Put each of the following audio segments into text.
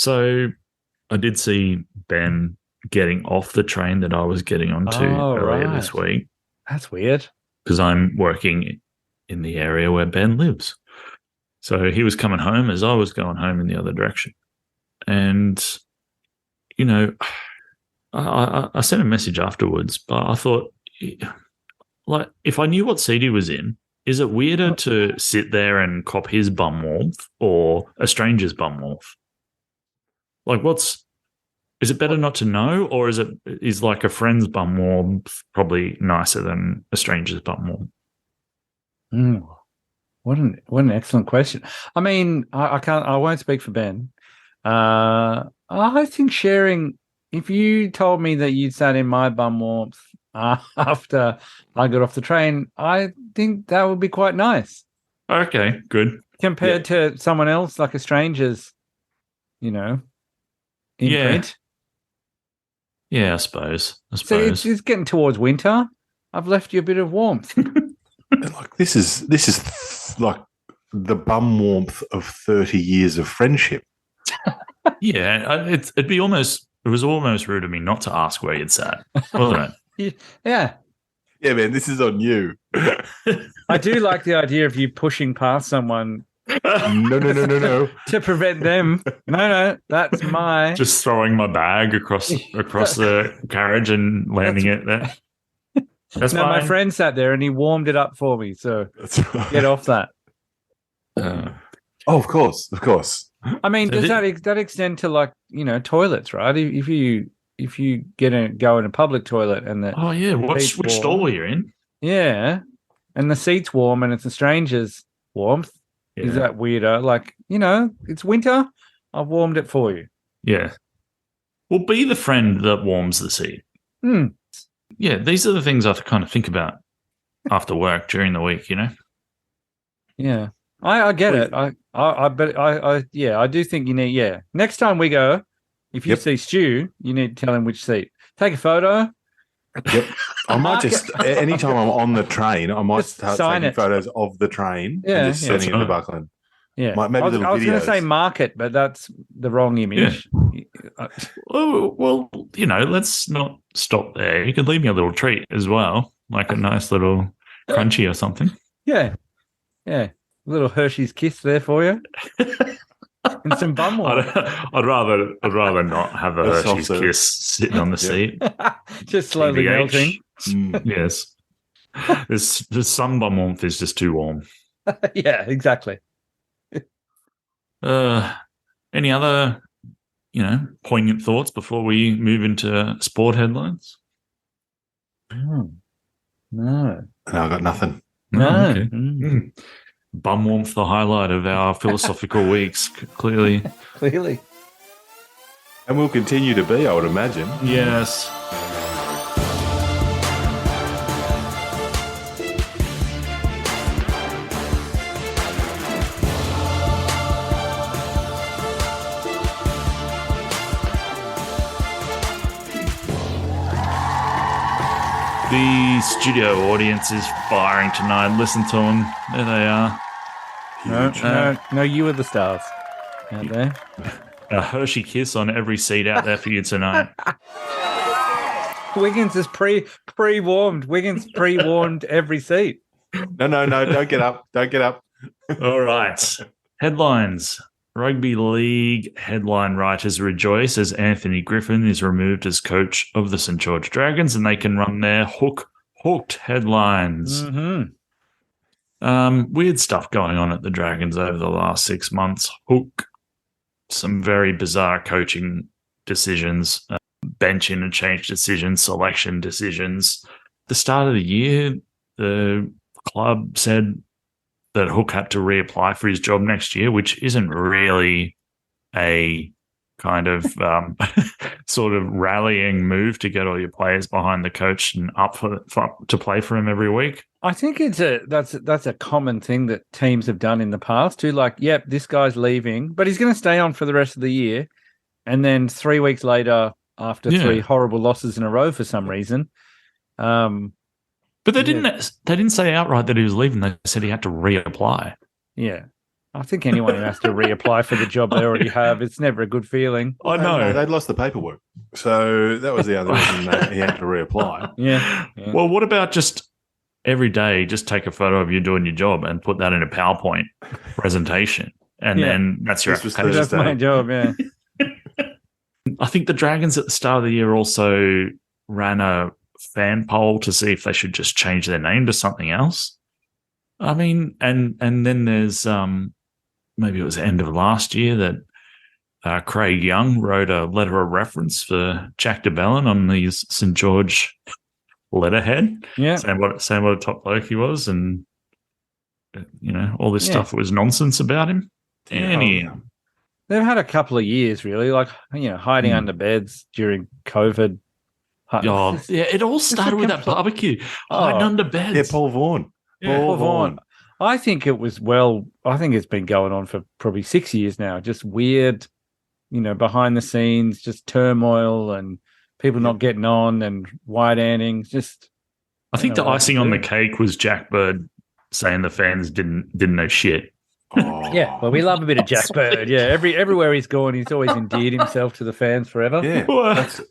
So I did see Ben getting off the train that I was getting onto Oh, earlier right. this week That's weird. because I'm working in the area where Ben lives. So he was coming home as I was going home in the other direction. And, you know, I sent a message afterwards, but I thought, like, if I knew what seat he was in, is it weirder to sit there and cop his bum warmth or a stranger's bum warmth? Like, is it better not to know, or is like a friend's bum warmth probably nicer than a stranger's bum warmth? Mm, what an excellent question. I mean, I won't speak for Ben. I think sharing. If you told me that you'd sat in my bum warmth after I got off the train, I think that would be quite nice Okay, good. compared to someone else, like a stranger's, you know, Yeah, imprint. yeah. I suppose. I So it's, suppose. it's getting towards winter. I've left you a bit of warmth. Like this is like the bum warmth of 30 years of friendship. Yeah, it'd be almost. It was almost rude of me not to ask where you'd sat, wasn't Yeah. Yeah, man, this is on you. I do like the idea of you pushing past someone it? No. to prevent them. No, that's my. Just throwing my bag across the carriage and landing it there. That's No, my fine. friend sat there and he warmed it up for me. So That's right. get off that. Oh, of course. I mean, So does that extend to, like, toilets, right? If you go in a public toilet and the Oh yeah, seat's which warm, stall were you in? yeah, and the seat's warm and it's a stranger's warmth, is Yeah, that weirder? Like, it's winter. I've warmed it for you. yeah. Well, be the friend that warms the seat. Hmm. Yeah, these are the things I kind of think about after work during the week. Yeah, I get it. I do think you need. Yeah, next time we go, if you Yep. see Stu, you need to tell him which seat. Take a photo. Yep. I might just anytime I'm on the train, I might Just start sign taking it. photos of the train Yeah, and just yeah. sending it to That's right. Buckland. Yeah, Maybe little I was going to say videos. mark it, but that's the wrong image. Oh well, let's not stop there. You could leave me a little treat as well, like a nice little crunchy or something. Yeah, yeah. A little Hershey's kiss there for you, and some bum warmth. I'd rather not have a That's Hershey's also- kiss sitting on the seat. Just slowly TBH. melting. Mm. Yes, there's some bum warmth is just too warm. Yeah, exactly. Any other, poignant thoughts before we move into sport headlines? No. No, I got nothing. No. Oh, okay. Mm. Bum warmth, the highlight of our philosophical weeks, clearly. Clearly. And will continue to be, I would imagine. Yes. The studio audience is firing tonight. Listen to them. There they are. No, you are the stars out there. A Hershey kiss on every seat out there for you tonight. Wiggins is pre-warmed. Wiggins pre-warmed every seat. No, don't get up. Don't get up. All right. Headlines. Rugby League headline writers rejoice as Anthony Griffin is removed as coach of the St. George Dragons and they can run their hooked headlines. Mm-hmm. Weird stuff going on at the Dragons over the last 6 months. Some very bizarre coaching decisions, bench interchange decisions, selection decisions. The start of the year, the club said that Hook had to reapply for his job next year, which isn't really a kind of sort of rallying move to get all your players behind the coach and up to play for him every week. I think that's a common thing that teams have done in the past too. Like, yep, this guy's leaving, but he's going to stay on for the rest of the year. And then 3 weeks later, after 3 horrible losses in a row for some reason, but they didn't say outright that he was leaving. They said he had to reapply. Yeah. I think anyone who has to reapply for the job they already have, it's never a good feeling. I know. No, they'd lost the paperwork. So that was the other reason that he had to reapply. Yeah. Well, what about just every day, just take a photo of you doing your job and put that in a PowerPoint presentation, and then that's your This was application. That's my job, yeah. I think the Dragons at the start of the year also ran a fan poll to see if they should just change their name to something else. I mean, and then there's maybe it was the end of last year that Craig Young wrote a letter of reference for Jack DeBellin on the St. George letterhead, Yeah. saying what a top bloke he was, and all this stuff was nonsense about him. Anyhow. They've had a couple of years, really, like hiding under beds during COVID. It all started with that barbecue, hiding under beds. Yeah, Paul Vaughan. Paul Vaughan. I think it was I think it's been going on for probably 6 years now. Just weird, behind the scenes, just turmoil and people not getting on and wide endings. Just, I think the icing on the cake was Jack Bird saying the fans didn't know shit. Oh. Yeah, well, we love a bit of Jack Bird. Yeah, everywhere he's gone, he's always endeared himself to the fans forever. Yeah,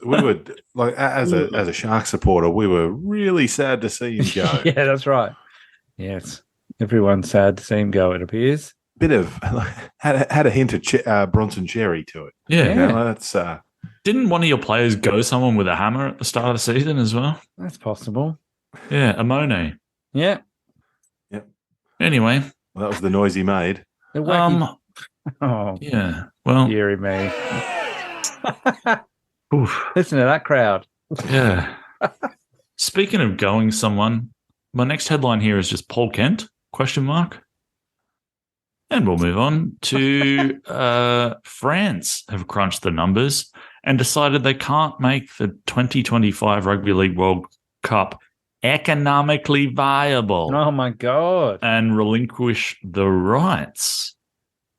we were like as a Shark supporter, we were really sad to see him go. Yeah, that's right. Yes, everyone's sad to see him go. It appears. Bit of had a hint of Bronson Cherry to it. Yeah, that's. Didn't one of your players go someone with a hammer at the start of the season as well? That's possible. Yeah, Amone. Yeah. Yep. Anyway. Well, that was the noise he made. Oh, yeah. Well, dearie me. Oof. Listen to that crowd. Yeah. Speaking of going someone, my next headline here is just Paul Kent, ? And we'll move on to France have crunched the numbers and decided they can't make the 2025 Rugby League World Cup economically viable. Oh, my God. And relinquish the rights.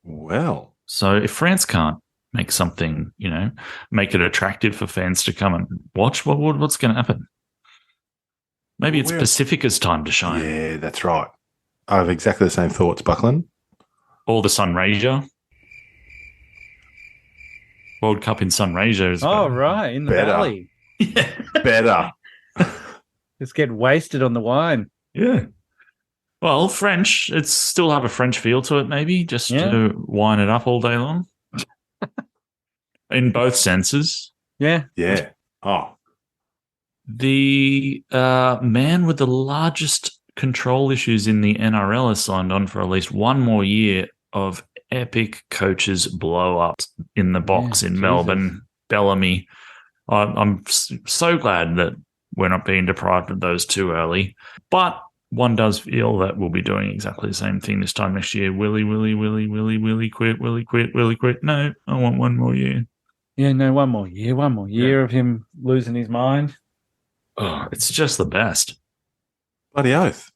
Well. So if France can't make something, make it attractive for fans to come and watch, what's going to happen? Maybe it's Pacifica's time to shine. Yeah, that's right. I have exactly the same thoughts, Buckland. Or the Sunraysia. World Cup in Sunraysia is right, in the valley. Yeah. Better. Just get wasted on the wine. Yeah. Well, French, it's still have a French feel to it, maybe, just to wine it up all day long. In both senses. Yeah. Yeah. Oh. The man with the largest control issues in the NRL has signed on for at least one more year of epic coaches blow-ups in the box in Melbourne. Bellamy. I'm so glad that we're not being deprived of those too early. But one does feel that we'll be doing exactly the same thing this time next year. Willie quit. No, I want one more year. Yeah, no, one more year of him losing his mind. Oh, it's just the best. Bloody oath.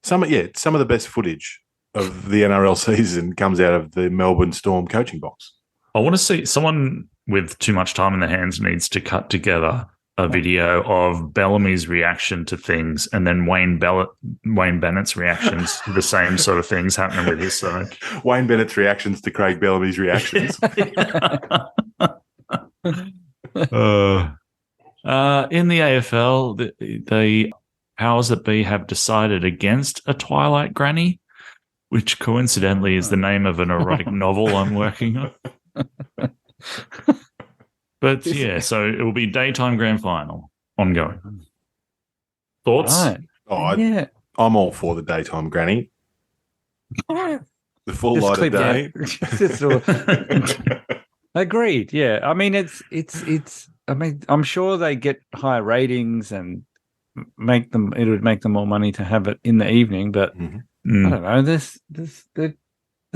Some of the best footage of the NRL season comes out of the Melbourne Storm coaching box. I want to see someone with too much time in their hands needs to cut together a video of Bellamy's reaction to things and then Wayne Bennett's reactions to the same sort of things happening with his side. Wayne Bennett's reactions to Craig Bellamy's reactions. In the AFL, the powers that be have decided against a Twilight Granny, which coincidentally is the name of an erotic novel I'm working on. But so it will be daytime grand final ongoing. Thoughts? Right. Oh, I'm all for the daytime granny. The full light of day. Agreed. Yeah. I mean, it's. I mean, I'm sure they get higher ratings and it would make them more money to have it in the evening. But I don't know. There's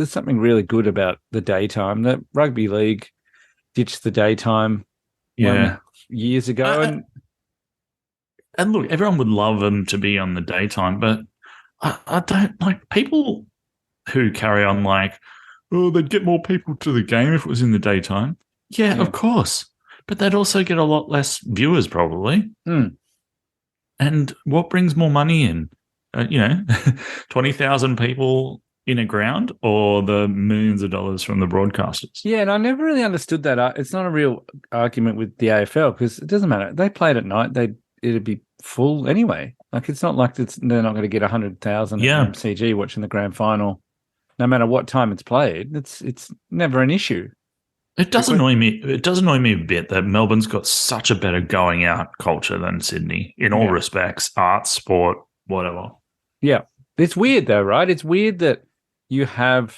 something really good about the daytime. The rugby league ditched the daytime years ago. And look, everyone would love them to be on the daytime, but I don't like people who carry on like, oh, they'd get more people to the game if it was in the daytime. Yeah, of course. But they'd also get a lot less viewers probably. And what brings more money in? 20,000 people in a ground or the millions of dollars from the broadcasters. Yeah, and I never really understood that. It's not a real argument with the AFL because it doesn't matter. They played at night; it'd be full anyway. Like it's not like they're not going to get 100,000 Yeah. at MCG watching the grand final, no matter what time it's played. It's never an issue. It does annoy me. It does annoy me a bit that Melbourne's got such a better going out culture than Sydney in all respects, art, sport, whatever. Yeah, it's weird though, right? It's weird that you have.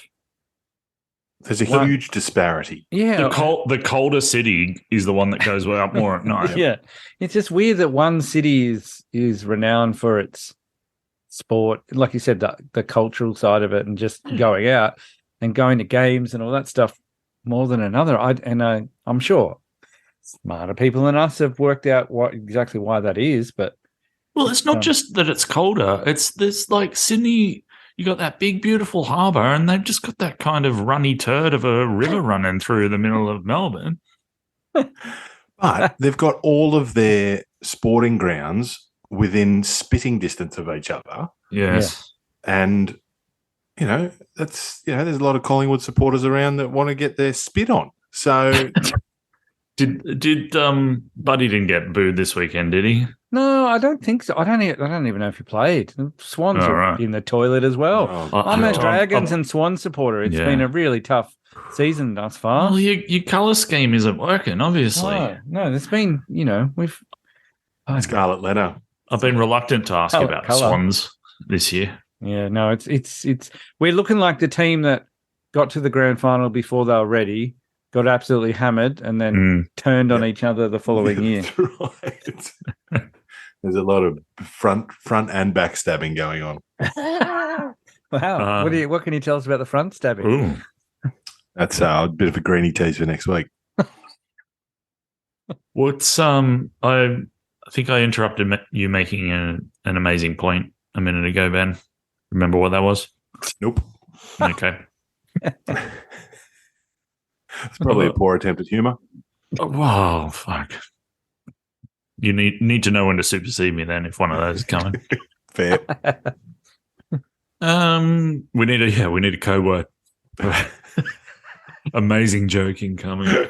There's a huge disparity. Yeah, the colder city is the one that goes up more at night. Yeah, it's just weird that one city is renowned for its sport, like you said, the cultural side of it, and just going out and going to games and all that stuff more than another. I'm sure smarter people than us have worked out exactly why that is. But well, it's not just that it's colder. It's this like Sydney. You got that big, beautiful harbour, and they've just got that kind of runny turd of a river running through the middle of Melbourne. But they've got all of their sporting grounds within spitting distance of each other. Yes. Yeah. And, there's a lot of Collingwood supporters around that want to get their spit on. So Did Buddy didn't get booed this weekend, did he? No, I don't think so. I don't even know if he played. The Swans are in the toilet as well. I'm a Dragons and Swans supporter. It's been a really tough season thus far. Well, your colour scheme isn't working, obviously. No, there's been, we've... Scarlet Letter. I've been reluctant to ask you about the Swans this year. Yeah, no, it's we're looking like the team that got to the grand final before they were ready, got absolutely hammered, and then turned on each other the following year. That's right. There's a lot of front and back stabbing going on. Wow. What can you tell us about the front stabbing? Ooh. That's a bit of a greeny tease for next week. What's I think I interrupted you making an amazing point a minute ago, Ben. Remember what that was? Nope. Okay. It's probably a poor attempt at humour. Oh, wow, fuck. You need to know when to supersede me then if one of those is coming. Fair. We need a code word. Amazing joking coming.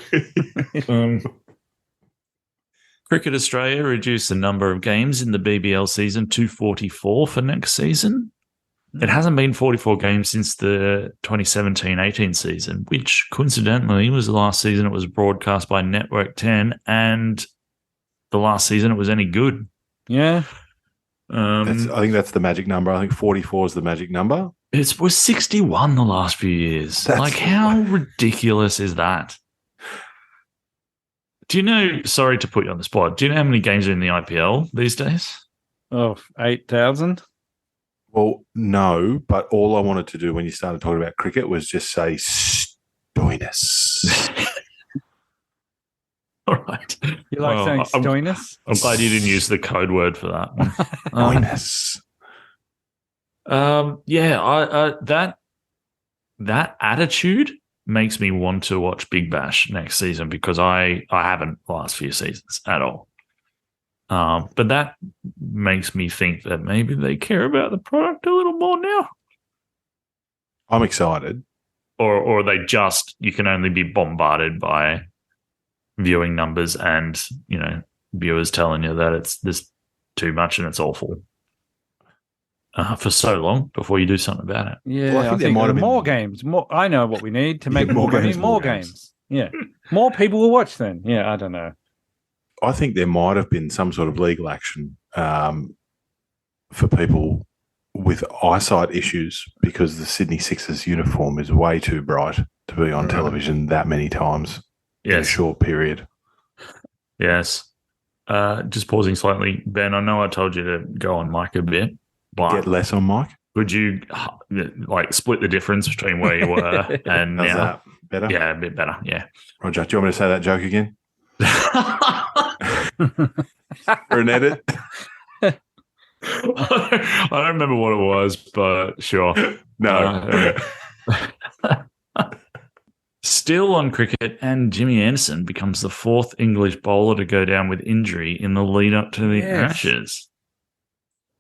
Cricket Australia reduced the number of games in the BBL season to 44 for next season. It hasn't been 44 games since the 2017-18 season, which coincidentally was the last season it was broadcast by Network 10 and the last season it was any good. Yeah. I think that's the magic number. I think 44 is the magic number. It was 61 the last few years. How ridiculous is that? Do you know, sorry to put you on the spot, do you know how many games are in the IPL these days? Oh, 8,000? Well, no, but all I wanted to do when you started talking about cricket was just say Stoinis. All right. You like saying Stoinis? I'm glad you didn't use the code word for that one. Stoinis. That attitude makes me want to watch Big Bash next season because I haven't the last few seasons at all. But that makes me think that maybe they care about the product a little more now. I'm excited. Or they just, you can only be bombarded by viewing numbers and, viewers telling you that there's too much and it's awful for so long before you do something about it. Yeah, well, I think there might have been more games. I know what we need to make more games. More games. Yeah. More people will watch then. Yeah, I don't know. I think there might have been some sort of legal action for people with eyesight issues because the Sydney Sixers uniform is way too bright to be on television that many times in a short period. Yes. Just pausing slightly. Ben, I know I told you to go on mic a bit. But get less on mic? Would you split the difference between where you were and now? That better? Yeah, a bit better. Yeah. Roger, do you want me to say that joke again? For an edit? I don't remember what it was, but sure. No. Still on cricket, and Jimmy Anderson becomes the fourth English bowler to go down with injury in the lead up to the Ashes.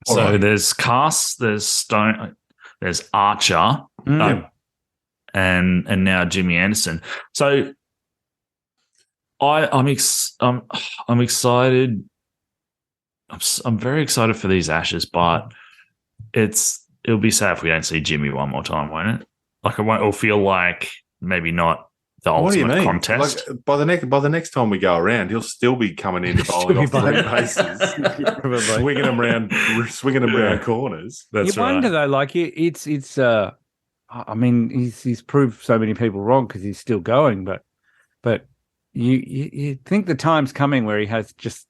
So there's Cass, there's there's Archer, Mm. and now Jimmy Anderson. So I'm excited. I'm very excited for these Ashes, but it'll be sad if we don't see Jimmy one more time, won't it? Like it'll feel like maybe not the What do you ultimate mean? contest. Like by the next time we go around, he'll still be coming in bowling off three bases, Probably. swinging them around corners. That's You wonder right. though, like it's. I mean, he's proved so many people wrong because he's still going, but you think the time's coming where he has just,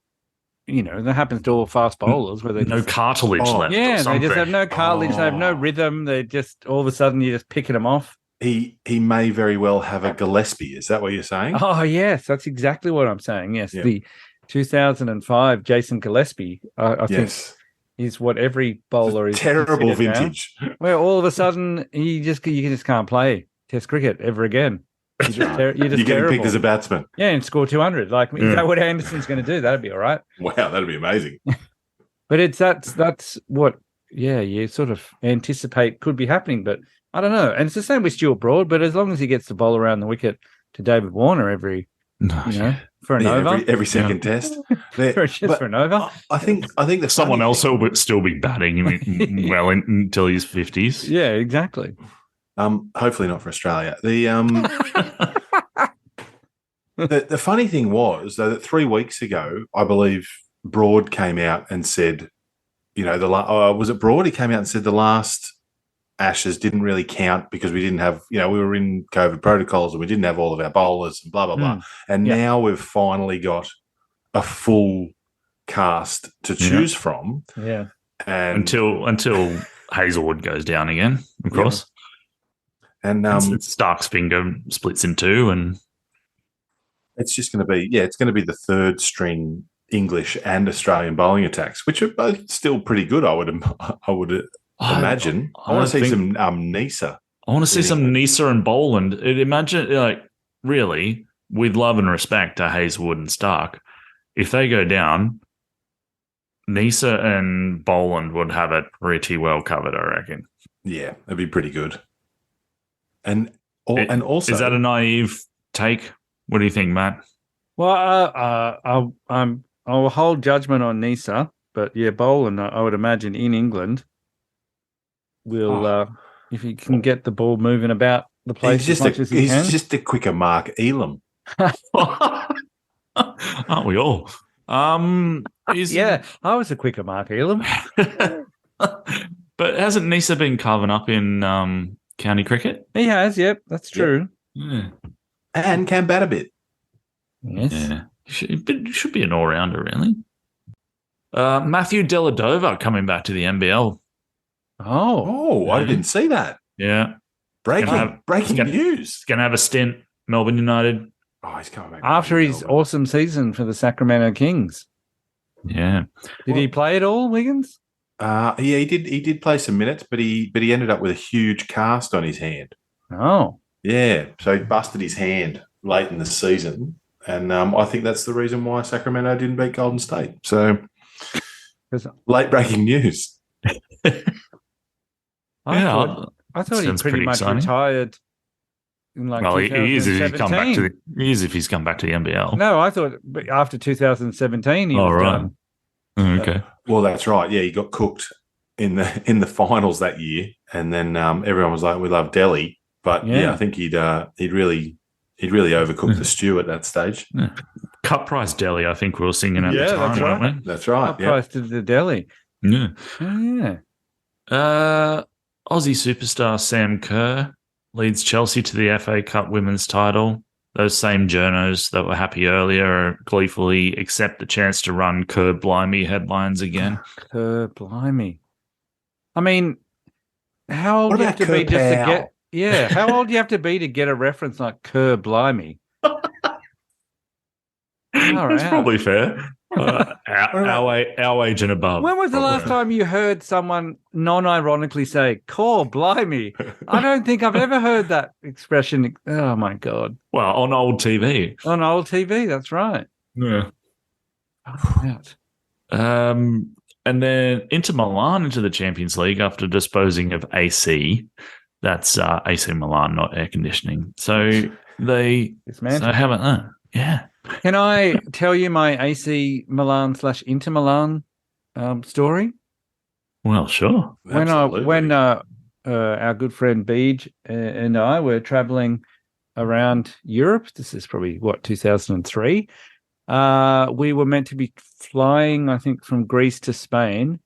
that happens to all fast bowlers where they No just, cartilage left. yeah, or they something. just have no cartilage, they have no rhythm. They just all of a sudden you're just picking them off. He may very well have a Gillespie. Is that what you're saying? Oh yes, that's exactly what I'm saying. Yes, Yeah. the 2005 Jason Gillespie, I think, Yes. is what every bowler is. Terrible considered now. vintage. Where all of a sudden you just can't play Test cricket ever again. You're just You're getting terrible. picked as a batsman. Yeah, and score 200. Like, is that what Anderson's going to do? That'd be all right. Wow, that'd be amazing. But that's what, you sort of anticipate could be happening. But I don't know. And it's the same with Stuart Broad. But as long as he gets the ball around the wicket to David Warner for an over, every second test. for an over. I think that Someone else will still be batting well until his 50s. Yeah, exactly. Hopefully not for Australia. The funny thing was though that 3 weeks ago, I believe Broad came out and said, was it Broad? He came out and said the last Ashes didn't really count because we didn't have, we were in COVID protocols and we didn't have all of our bowlers and blah blah blah. And now we've finally got a full cast to choose from. Yeah. And until Hazelwood goes down again, of course. And Stark's finger splits in two, and it's just going to be it's going to be the third string English and Australian bowling attacks, which are both still pretty good. I would imagine. I want to see some Nisa. I want to see some Nisa and Boland. Imagine, like, really, with love and respect to Hazelwood and Stark, if they go down, Nisa and Boland would have it pretty well covered, I reckon. Yeah, it'd be pretty good. And also, is that a naive take? What do you think, Matt? Well, I'll hold judgment on Nisa, but Boland, I would imagine in England will, if he can get the ball moving about the place as much as he can. He's just a quicker Mark Elam. Aren't we all? I was a quicker Mark Elam. But hasn't Nisa been carving up in county cricket? He has, yep, that's true. Yeah. And can bat a bit. Yes. Yeah. Should be an all-rounder, really. Matthew Deladova coming back to the NBL. Oh, I didn't see that. Yeah. Breaking news. He's going to have a stint, Melbourne United. Oh, he's coming back. After his awesome season for the Sacramento Kings. Yeah. Did he play at all, Wiggins? He did. He did play some minutes, but he ended up with a huge cast on his hand. Oh. Yeah. So he busted his hand late in the season. And I think that's the reason why Sacramento didn't beat Golden State. So late breaking news. I thought he pretty much exciting. retired in like 2017. He is if he's come back to the NBL. No, I thought after 2017 he was done. Okay. Well, that's right. Yeah, he got cooked in the finals that year, and then everyone was like, "We love Delhi," but I think he'd really overcooked the stew at that stage. Yeah. Cut price deli, I think we were singing at the time, that's right. weren't we? That's right. Cut price to the deli. Yeah. Oh, yeah. Aussie superstar Sam Kerr leads Chelsea to the FA Cup women's title. Those same journos that were happy earlier gleefully accept the chance to run Kerr Blimey headlines again. Kerr Blimey. I mean, how old What do you have about to be Kerr just to Powell? get? Yeah, how old do you have to be to get a reference like Kerr Blimey? That's probably fair. Our age and above. When was the last time you heard someone non-ironically say "Core Blimey"? I don't think I've ever heard that expression. Oh my god! Well, on old TV. On old TV, that's right. Yeah. Oh, And then Inter Milan into the Champions League after disposing of AC. That's AC Milan, not air conditioning. So they. So how about that? Yeah. Can I tell you my AC Milan / Inter Milan story? Well, sure. When our good friend Beej and I were traveling around Europe, this is probably 2003. We were meant to be flying, I think, from Greece to Spain,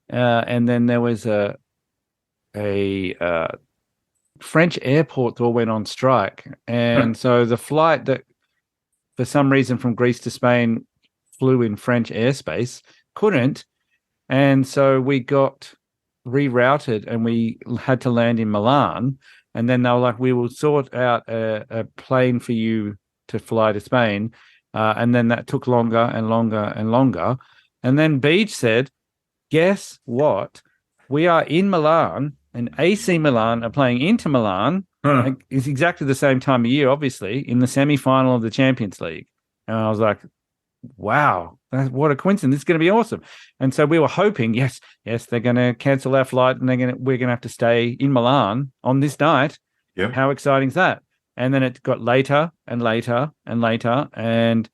and then there was a French airport that all went on strike, and so the flight that, for some reason, from Greece to Spain flew in French airspace couldn't, and so we got rerouted, and we had to land in Milan. And then they were like, "We will sort out a plane for you to fly to Spain." And then that took longer and longer and longer. And then Beach said, "Guess what? We are in Milan, and AC Milan are playing Inter Milan. It's exactly the same time of year, obviously, in the semi-final of the Champions League." And I was like, "Wow, what a coincidence! This is going to be awesome." And so we were hoping, yes, they're going to cancel our flight, and we're going to have to stay in Milan on this night. Yep. How exciting is that? And then it got later and later and later, and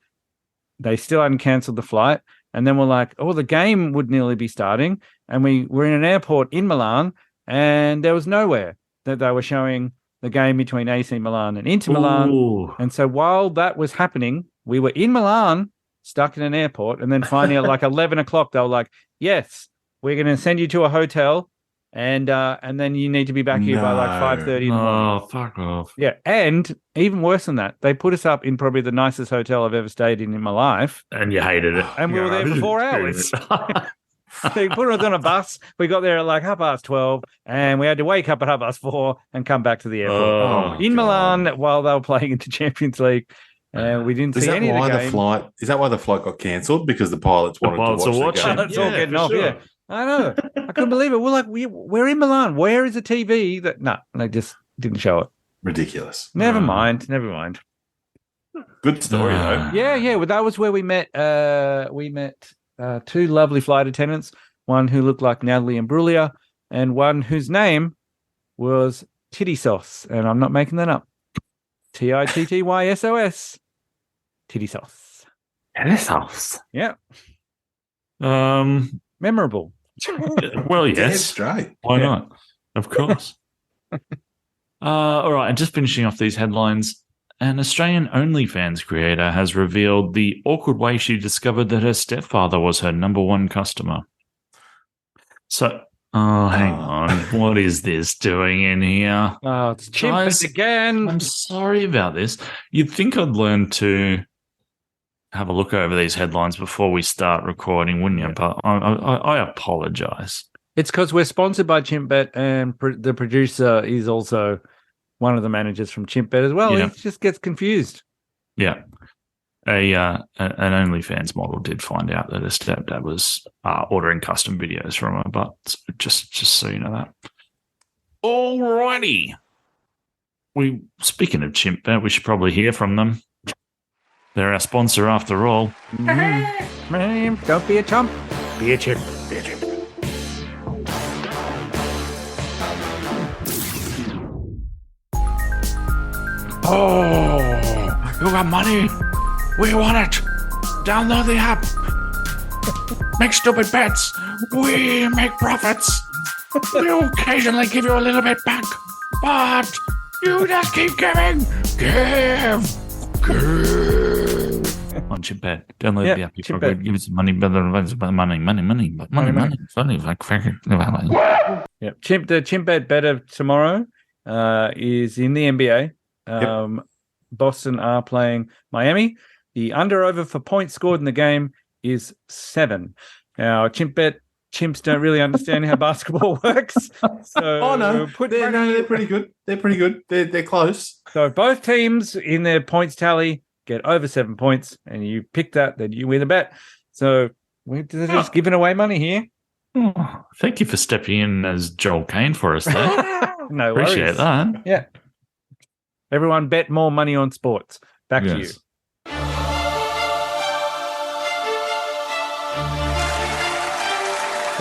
they still hadn't cancelled the flight. And then we're like, "Oh, the game would nearly be starting." And we were in an airport in Milan, and there was nowhere that they were showing the game between AC Milan and Inter Milan. Ooh. And so while that was happening, we were in Milan, stuck in an airport. And then finally at like 11 o'clock, they were like, "Yes, we're going to send you to a hotel. And then you need to be back here by like 5:30 in the morning." Oh, fuck off. Yeah. And even worse than that, they put us up in probably the nicest hotel I've ever stayed in my life. And you hated it. And we were there for 4 hours. They put us on a bus. We got there at like 12:30, and we had to wake up at 4:30 and come back to the airport in Milan while they were playing into Champions League. And we didn't see any of the game. Is that why the flight got cancelled? Because the pilots wanted to watch the game? It's all getting off, sure. Yeah. I know. I couldn't believe it. We're like, we're in Milan. Where is the TV? They just didn't show it. Ridiculous. Never mind. Good story, though. Yeah. Well, that was where we met. We met two lovely flight attendants. One who looked like Natalie Imbruglia, and one whose name was Titty Sauce. And I'm not making that up. TITTYSOS. Titty Sauce. Titty Sauce. Yeah. Memorable. Well, yes. Damn straight. Why not? Of course. All right. And just finishing off these headlines, an Australian OnlyFans creator has revealed the awkward way she discovered that her stepfather was her number one customer. So, hang on. What is this doing in here? Oh, it's Chimpet again. I'm sorry about this. You'd think I'd learn to have a look over these headlines before we start recording, wouldn't you? Yeah. But I apologize. It's because we're sponsored by Chimpet, and the producer is also one of the managers from Chimpet as well. Yeah. He just gets confused. Yeah. An OnlyFans model did find out that her stepdad was ordering custom videos from her, but just so you know that. Alrighty. Speaking of Chimpet, we should probably hear from them. They're our sponsor after all. Don't be a chump. Be a chimp. Be a chimp. Oh, you got money? We want it. Download the app. Make stupid bets. We make profits. We'll occasionally give you a little bit back, but you just keep giving. Give. On Chimpet. Download the app. You forgot. Give us money, money. Yep. The Chimpet beta tomorrow is in the NBA. Boston are playing Miami. The under-over for points scored in the game is 7. Now, chimps don't really understand how basketball works. So no, they're pretty good. They're pretty good. They're close. So both teams in their points tally get over 7 points, and you pick that, then you win a bet. So we're just giving away money here. Oh, thank you for stepping in as Joel Kane for us there. No Appreciate worries. that. Yeah. Everyone bet more money on sports. Back to you.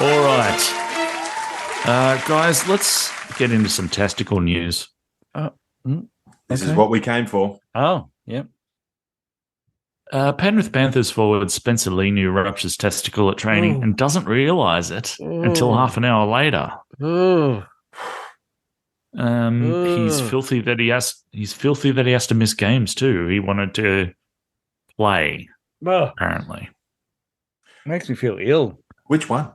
All right. Guys, let's get into some testicle news. This is what we came for. Oh, yep. Penrith Panthers forward Spencer Leniu ruptures testicle at training and doesn't realise it until half an hour later. He's filthy that he has. He's filthy that he has to miss games too. He wanted to play, apparently. Makes me feel ill. Which one?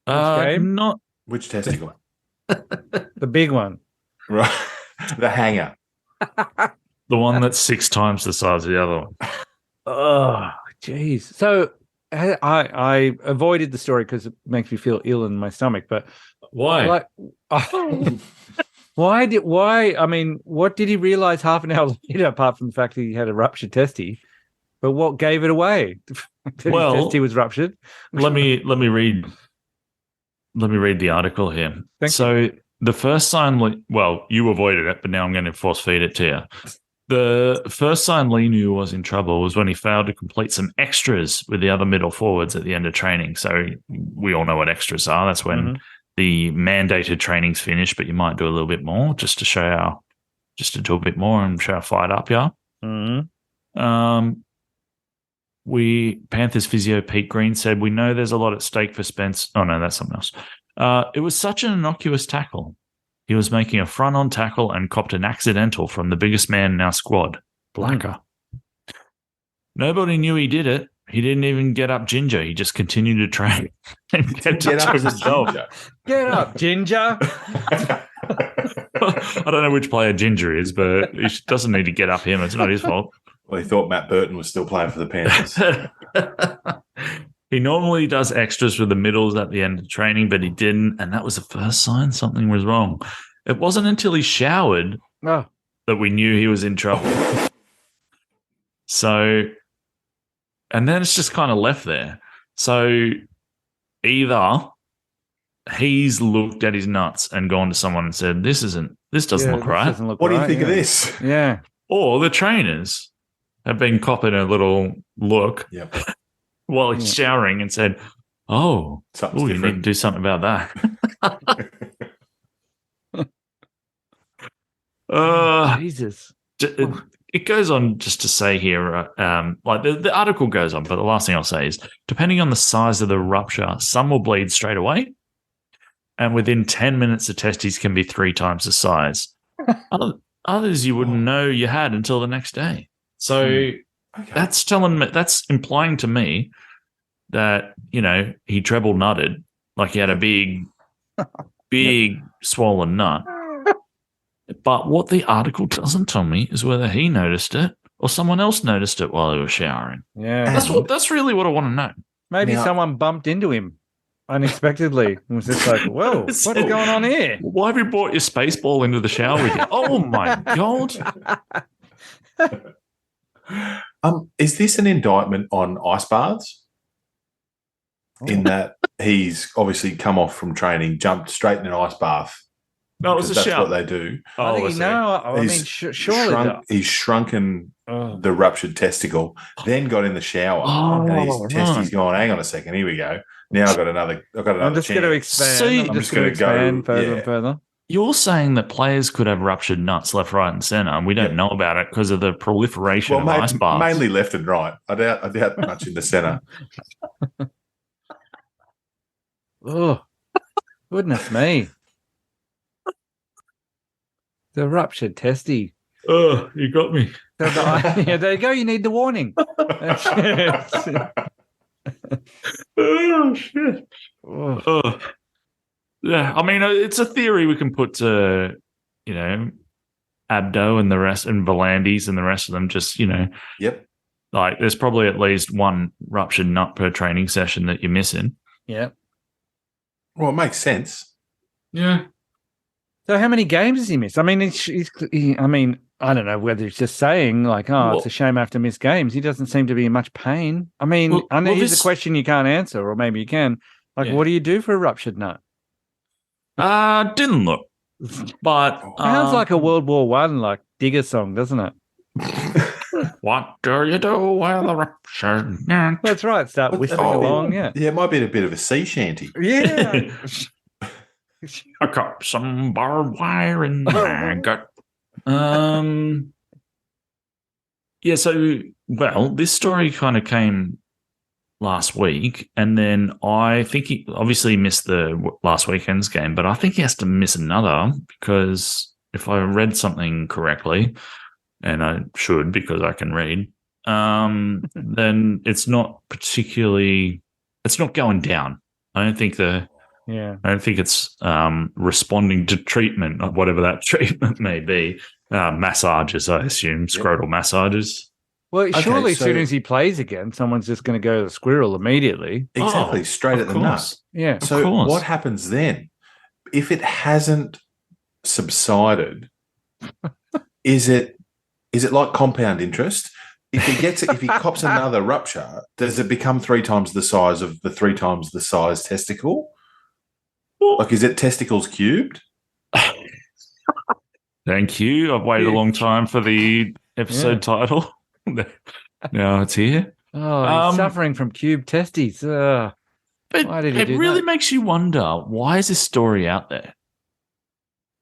Which game? Not Which testicle? The big one. Right. The hanger. the one that's 6 times the size of the other one. Oh, jeez. So I avoided the story because it makes me feel ill in my stomach. But Why? Why? I mean, what did he realize half an hour later, apart from the fact that he had a ruptured testy? But what gave it away? That his testy was ruptured. let me read the article here. Thank you. The first sign, you avoided it, but now I'm going to force feed it to you. The first sign Lee knew was in trouble was when he failed to complete some extras with the other middle forwards at the end of training. So we all know what extras are. That's when the mandated training's finished, but you might do a little bit more just to do a bit more and show how fired up you are. Panthers physio Pete Green said, "We know there's a lot at stake for Spence." Oh no, that's something else. It was such an innocuous tackle. He was making a front-on tackle and copped an accidental from the biggest man in our squad, Blacker. Nobody knew he did it. He didn't even get up Ginger. He just continued to train and get up himself. Get up, Ginger. I don't know which player Ginger is, but he doesn't need to get up him. It's not his fault. Well, he thought Matt Burton was still playing for the Panthers. He normally does extras for the middles at the end of training, but he didn't, and that was the first sign something was wrong. It wasn't until he showered that we knew he was in trouble. So, and then it's just kind of left there. So either he's looked at his nuts and gone to someone and said, this doesn't look right. What do you think of this? Yeah. Or the trainers have been copping a little look while he's showering and said, you need to do something about that. Jesus. It goes on just to say here, the article goes on, but the last thing I'll say is, depending on the size of the rupture, some will bleed straight away, and within 10 minutes, the testes can be 3 times the size. Others you wouldn't know you had until the next day. So that's implying to me that, he treble nutted, like he had a big swollen nut. But what the article doesn't tell me is whether he noticed it or someone else noticed it while he was showering. Yeah. That's really what I want to know. Maybe someone bumped into him unexpectedly and was just like, whoa, what's going on here? Why have you brought your space ball into the shower with you? Oh, my God. Is this an indictment on ice baths? In that he's obviously come off from training, jumped straight in an ice bath. No, it was a shower. That's what they do. Surely he's shrunken the ruptured testicle, then got in the shower, and his testes gone, hang on a second, here we go. Now I've got another I'm just going to expand. I'm just going to expand further and further. You're saying that players could have ruptured nuts left, right, and centre, and we don't know about it because of the proliferation of ice baths. Mainly left and right. I doubt much in the centre. Oh, goodness me. The ruptured testy. Oh, you got me. There you go. You need the warning. Oh, shit. Oh. Yeah, I mean, it's a theory we can put to, Abdo and the rest, and Volandis and the rest of them just, Yep. Like, there's probably at least one ruptured nut per training session that you're missing. Yeah. Well, it makes sense. Yeah. So how many games has he missed? I mean, I don't know whether he's just saying like, it's a shame I have to miss games. He doesn't seem to be in much pain. I mean, here's a question you can't answer, or maybe you can. Like, what do you do for a ruptured nut? Didn't look, but sounds like a World War I like digger song, doesn't it? What do you do with a ruptured nut? That's right. Start whistling along. Yeah. Yeah, it might be a bit of a sea shanty. Yeah. I got some barbed wire in my gut. Yeah, so, well, this story kind of came last week, and then I think he obviously missed the last weekend's game, but I think he has to miss another because if I read something correctly, and I should because I can read, then it's not going down. I don't think it's responding to treatment, or whatever that treatment may be. Massages, I assume, scrotal massages. Well, surely as so- soon as he plays again, someone's just going to go to the squirrel immediately. Exactly, straight at the nut. Yeah. Of So course. what happens then? If it hasn't subsided, is it like compound interest? If he cops another rupture, does it become 3 times the size of the 3 times the size testicle? Like, is it testicles cubed? Thank you. I've waited a long time for the episode title. Now it's here. Oh, he's suffering from cube testes. But why did he it do really that? makes you wonder, why is this story out there?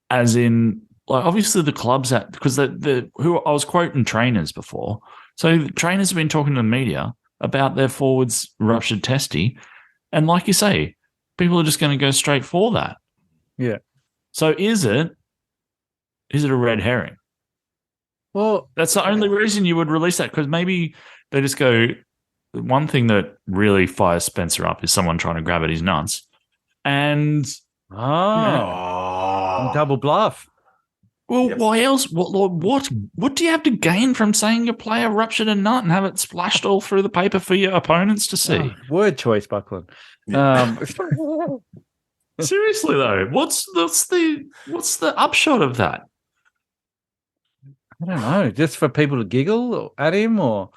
As in, like, obviously the club's at, because who I was quoting trainers before. So the trainers have been talking to the media about their forwards ruptured testy. And like you say, people are just going to go straight for that. Yeah. So is it a red herring? Well, That's the only reason you would release that, because maybe they just go, one thing that really fires Spencer up is someone trying to grab at his nuts. And double bluff. well, why else? What do you have to gain from saying your player ruptured a nut and have it splashed all through the paper for your opponents to see? Oh, word choice, Buckland. Seriously though, what's the upshot of that? I don't know. Just for people to giggle at him, or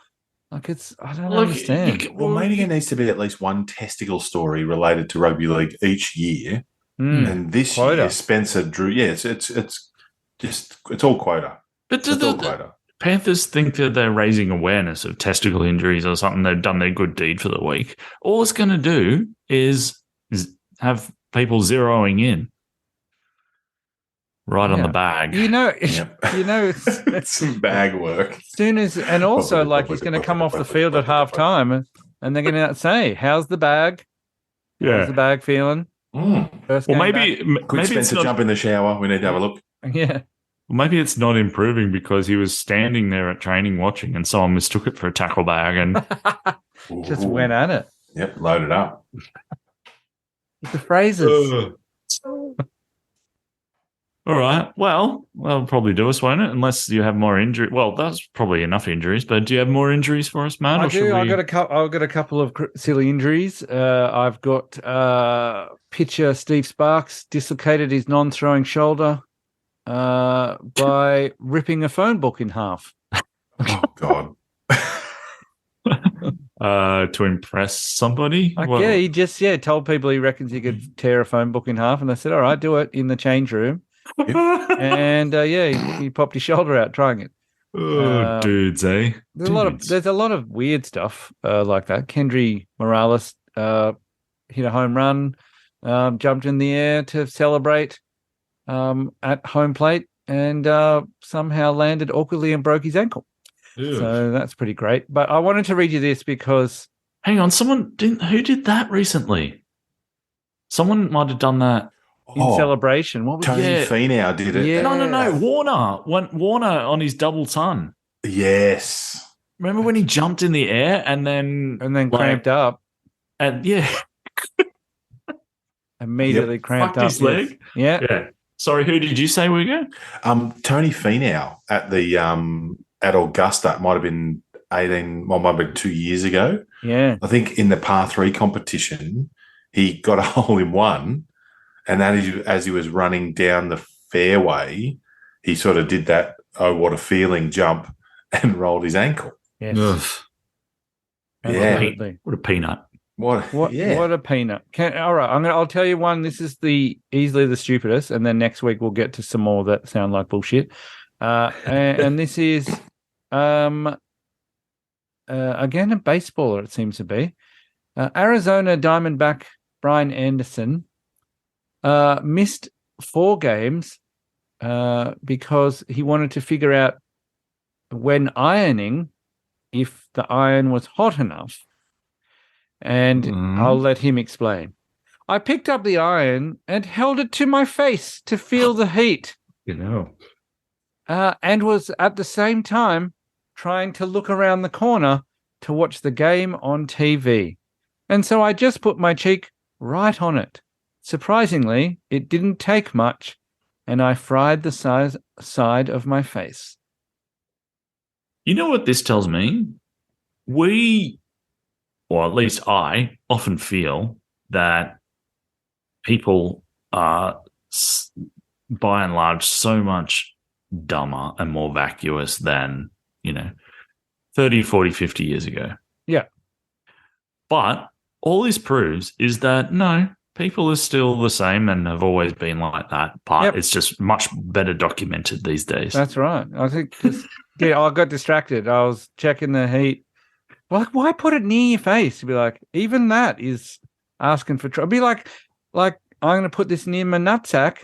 like I don't understand. Well, maybe there needs to be at least one testicle story related to rugby league each year. And this year, Spencer drew. Yeah, it's all quota. But do the Panthers think that they're raising awareness of testicle injuries or something? They've done their good deed for the week. All it's going to do is have people zeroing in right on the bag. It's some bag work. And also, like, he's going to come off the field at half time and they're going to say, "How's the bag? How's the bag feeling?" First game Quick, Spencer, jump in the shower. We need to have a look. Yeah. Maybe it's not improving because he was standing there at training watching and someone mistook it for a tackle bag and just went at it. Yep, load it up. The phrases. All right. Well, that'll probably do us, won't it? Unless you have more injury. Well, that's probably enough injuries. But do you have more injuries for us, Matt? I do. I've got a couple of silly injuries. I've got pitcher Steve Sparks dislocated his non-throwing shoulder by ripping a phone book in half. Oh God. To impress somebody? Yeah, he just told people he reckons he could tear a phone book in half, and they said, "All right, do it in the change room." And he popped his shoulder out trying it. Dudes, eh? There's a lot of weird stuff like that. Kendry Morales hit a home run, jumped in the air to celebrate at home plate, and somehow landed awkwardly and broke his ankle. Ew. So that's pretty great. But I wanted to read you this because... Hang on, who did that recently? Someone might have done that in celebration. What was Tony Finau did it. Yeah. No. Warner on his double ton. Yes. Remember when he jumped in the air and then cramped up? And immediately cramped fucked up his leg. Yeah. Sorry, who did you say we go? Tony Finau at the at Augusta. It might have been 2 years ago. Yeah. I think in the par 3 competition, he got a hole in one, and as he was running down the fairway, he sort of did that "oh, what a feeling" jump and rolled his ankle. Yes. Absolutely. What a peanut. What a peanut. All right, I'll tell you one. This is easily the stupidest, and then next week we'll get to some more that sound like bullshit. And this is again, a baseballer, it seems to be. Arizona Diamondback Brian Anderson missed 4 games because he wanted to figure out when ironing if the iron was hot enough. And I'll let him explain. I picked up the iron and held it to my face to feel the heat. And was at the same time trying to look around the corner to watch the game on TV. And so I just put my cheek right on it. Surprisingly, it didn't take much, and I fried the side of my face. You know what this tells me? We, or at least I, often feel that people are, by and large, so much dumber and more vacuous than, 30, 40, 50 years ago. Yeah. But all this proves is that, no, people are still the same and have always been like that. But it's just much better documented these days. That's right. I think I got distracted. I was checking the heat. Like, why put it near your face? To be like, even that is asking for trouble. Be like I'm going to put this near my nutsack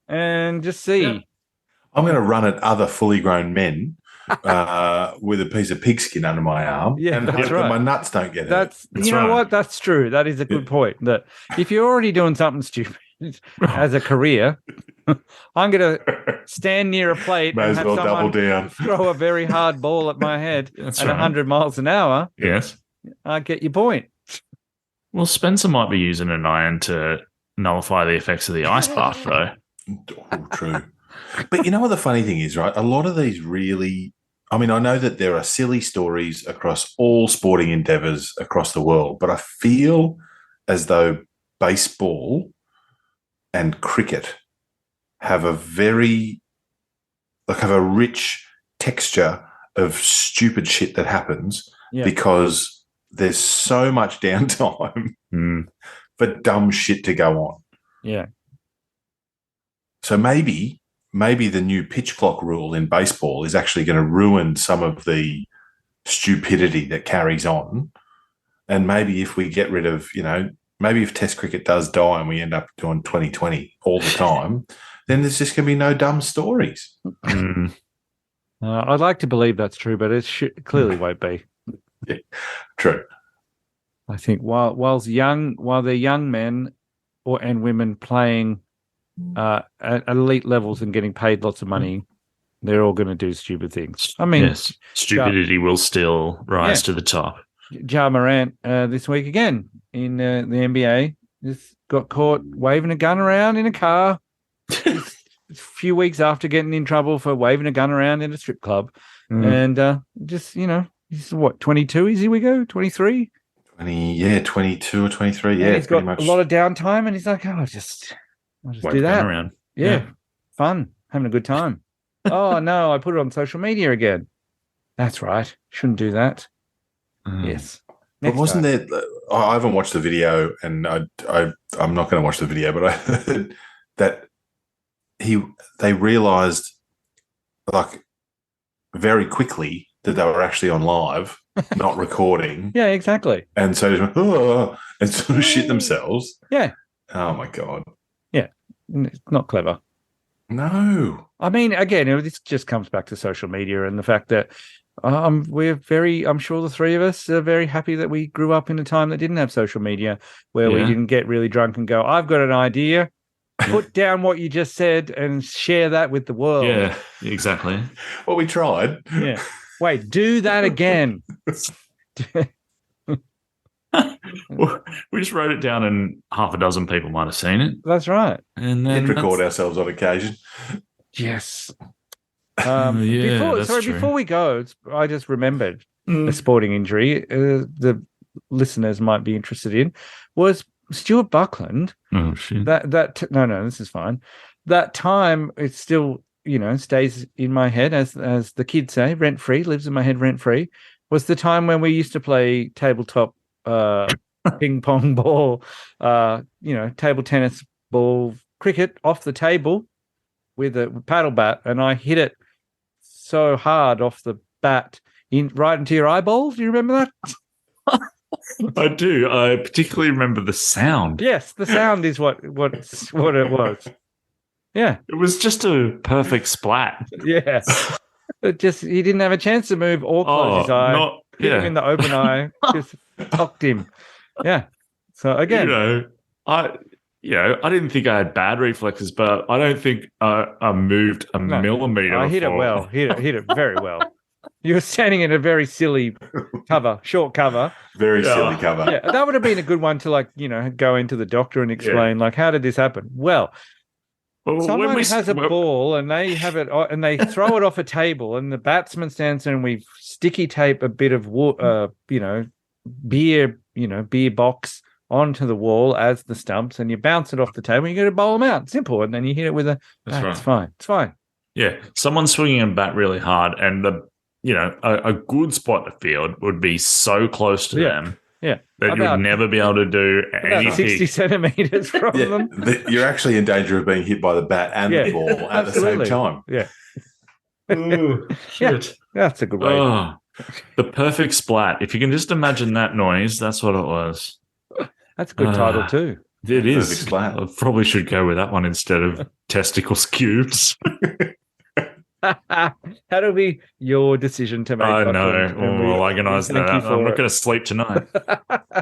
and just see. Yeah. I'm going to run at other fully grown men with a piece of pigskin under my arm, and hope that my nuts don't get hurt. That's you know what? That's true. That is a good point. That if you're already doing something stupid as a career, I'm going to stand near a plate May and as have well someone double down. throw a very hard ball at my head at 100 miles an hour. Yes. I get your point. Well, Spencer might be using an iron to nullify the effects of the ice bath, though. Oh, true. But you know what the funny thing is, right? A lot of these really, I mean, I know that there are silly stories across all sporting endeavors across the world, but I feel as though baseball and cricket have a rich texture of stupid shit that happens because there's so much downtime for dumb shit to go on. Yeah. So maybe the new pitch clock rule in baseball is actually going to ruin some of the stupidity that carries on. And maybe if we get rid of, maybe if Test cricket does die and we end up doing 2020 all the time, then there's just going to be no dumb stories. I'd like to believe that's true, but it clearly won't be. Yeah, true. I think while they're young men and women playing at elite levels and getting paid lots of money, they're all going to do stupid things. I mean, yes, stupidity will still rise to the top. Ja Morant this week again in the NBA just got caught waving a gun around in a car a few weeks after getting in trouble for waving a gun around in a strip club. And he's what, 22 is he, we go? 23? 22 or 23. Yeah, and he's got a lot of downtime and he's like, I'll just do that. Around. Yeah, fun, having a good time. Oh, no, I put it on social media again. That's right. Shouldn't do that. Yes. But wasn't there, I haven't watched the video and I'm not going to watch the video, but I heard that they realized like very quickly that they were actually on live, not recording. Yeah, exactly. And so they just went, and sort of shit themselves. Yeah. Oh my God. Yeah. It's not clever. No. I mean, again, this just comes back to social media and the fact that I'm sure the three of us are very happy that we grew up in a time that didn't have social media, where we didn't get really drunk and go, I've got an idea. Put down what you just said and share that with the world. Yeah, exactly. Well, we tried. Yeah. Wait, do that again. We just wrote it down and half a dozen people might have seen it. That's right. And then record ourselves on occasion. Yes. That's true. Before we go, I just remembered a sporting injury the listeners might be interested in was Stuart Buckland. Oh shit! No, this is fine. That time it still stays in my head as the kids say, rent free, lives in my head rent free. Was the time when we used to play tabletop ping pong ball, table tennis ball, cricket off the table with a paddle bat, and I hit it so hard off the bat right into your eyeballs. Do you remember that? I do. I particularly remember the sound. Yes, the sound is what it was. Yeah, It was just a perfect splat. yeah. It just he didn't have a chance to move or close his eye. Hit him in the open eye. Just cocked him. Yeah. So again, I didn't think I had bad reflexes, but I don't think I moved a millimeter. I hit it well. Hit it very well. You were standing in a very silly short cover. Very silly cover. Yeah, that would have been a good one to go into the doctor and explain how did this happen? Well, someone has a ball and they have it and they throw it off a table and the batsman stands there and we sticky tape a bit of beer box onto the wall as the stumps and you bounce it off the table and you got to bowl them out. Simple. And then you hit it with a bat. It's fine. It's fine. Yeah. Someone swinging a bat really hard and a good spot to field would be so close to them. Yeah. That you would never be able to do anything. 60 centimeters from them. You're actually in danger of being hit by the bat and the ball at the same time. Yeah. Ooh, shit. Yeah, that's a good way. Oh, the perfect splat. If you can just imagine that noise, that's what it was. That's a good title too. It is. Perfect splat. I probably should go with that one instead of testicles cubes. That'll be your decision to make. I know. We'll organise that. I'm not going to sleep tonight.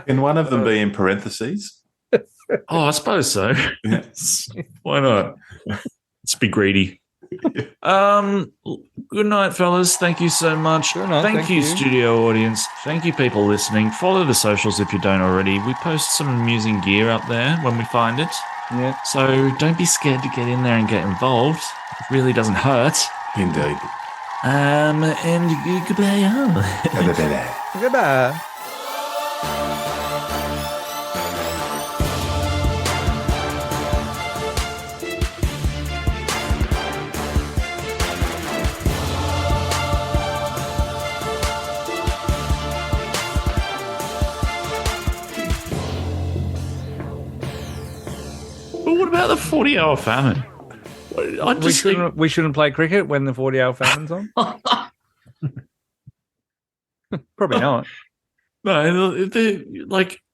Can one of them be in parentheses? Oh, I suppose so. Yes. Why not? Let's be greedy. Good night, fellas. Thank you so much. Thank you, studio audience. Thank you, people listening. Follow the socials if you don't already. We post some amusing gear up there when we find it. Yeah. So don't be scared to get in there and get involved. It really doesn't hurt. Indeed. And goodbye. Goodbye. But what about the 40-hour famine? We shouldn't play cricket when the 40-hour famine's on? Probably not. No,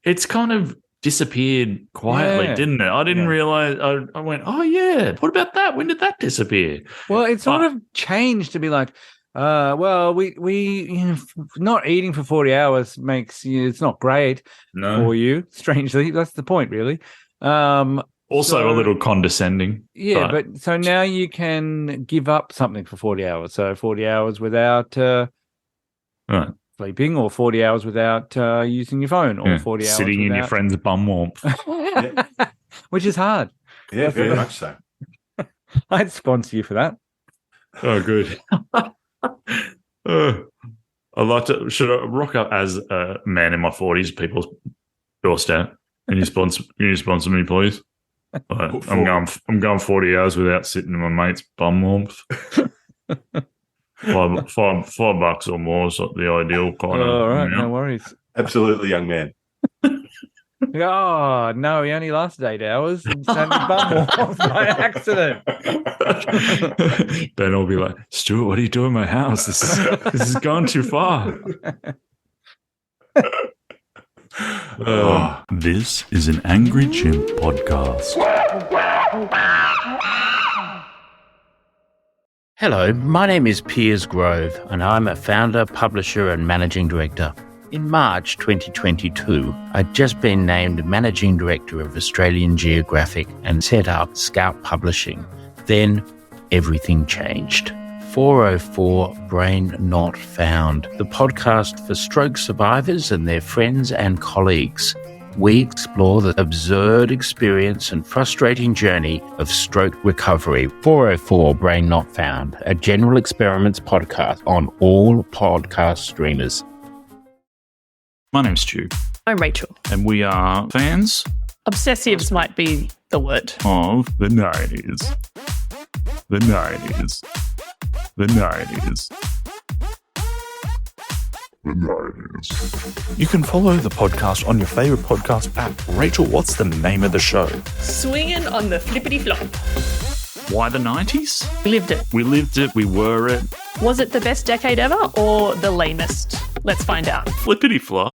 it's kind of disappeared quietly, didn't it? I didn't realize. I went, oh, yeah, what about that? When did that disappear? Well, it sort of changed to be like, we not eating for 40 hours makes it's not great for you, strangely. That's the point, really. Also a little condescending. Yeah, but so now you can give up something for 40 hours. So 40 hours without sleeping or 40 hours without using your phone or 40 hours sitting in your friend's bum warmth. Which is hard. Yeah, very much so. I'd sponsor you for that. Oh, good. I'd like to. Should I rock up as a man in my 40s, people's doorstep, and you sponsor me, please? I'm going 40 hours without sitting in my mate's bum warmth. $5 or more is the ideal kind of. All right, no worries. Absolutely, young man. Oh no, he only lasted 8 hours and sent his bum warmth by accident. Ben will be like, Stuart, what are you doing in my house? This is gone too far. This is an Angry Chimp podcast. Hello, my name is Piers Grove, and I'm a founder, publisher, and managing director. In March 2022, I'd just been named managing director of Australian Geographic and set up Scout Publishing. Then everything changed. 404 Brain Not Found, the podcast for stroke survivors and their friends and colleagues. We explore the absurd experience and frustrating journey of stroke recovery. 404 Brain Not Found, a general experiments podcast on all podcast streamers. My name's Stu. I'm Rachel. And we are fans. Obsessives might be the word. Of the 90s. The 90s. The 90s. The 90s. You can follow the podcast on your favorite podcast app. Rachel, what's the name of the show? Swinging on the flippity flop. Why the 90s? Lived it. We lived it, we were it. Was it the best decade ever or the lamest? Let's find out. Flippity flop.